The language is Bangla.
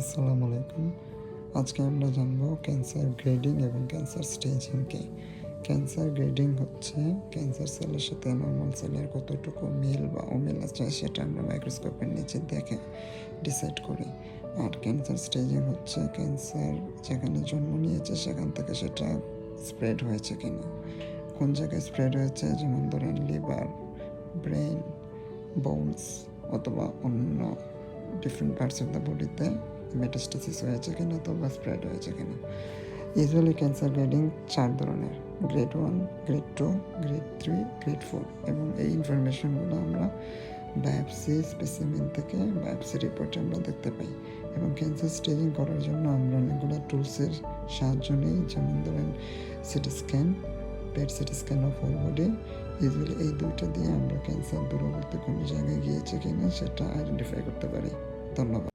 আসসালামু আলাইকুম। আজকে আমরা জানব ক্যান্সার গ্রেডিং এবং ক্যান্সার স্টেজিং কি। ক্যান্সার গ্রেডিং হচ্ছে ক্যান্সার সেলের সাথে নর্মাল সেলের কতটুকু মিল বা অমিল আছে সেটা আমরা মাইক্রোস্কোপের নিচে দেখে ডিসাইড করি। আর ক্যান্সার স্টেজিং হচ্ছে ক্যান্সার যেখানে জন্ম নিয়েছে সেখান থেকে সেটা স্প্রেড হয়েছে কিনা, কোন জায়গায় স্প্রেড হয়েছে, যেমন ধরেন লিভার, ব্রেন, বোনস অথবা অন্য ডিফারেন্ট পার্টস অফ দ্য বডিতে মেটাস্টাসিস হয়েছে কিনা অথবা স্প্রেড হয়েছে কিনা। ইউজুয়ালি ক্যান্সার গ্রেডিং 4 ধরনের: গ্রেড 1, গ্রেড 2, গ্রেড 3, গ্রেড 4। এবং এই ইনফরমেশনগুলো আমরা বায়োপসি স্পেসিমেন থেকে বায়োপসি রিপোর্টে আমরা দেখতে পাই। এবং ক্যান্সার স্টেজিং করার জন্য আমরা অনেকগুলো টুলসের সাহায্য নিই, যেমন ধরেন CT scan, PET CT scan of whole body. Usually এই দুইটা দিয়ে আমরা ক্যান্সার দূরবর্তী কোনো জায়গায় গিয়েছে কিনা সেটা আইডেন্টিফাই করতে পারি। ধন্যবাদ।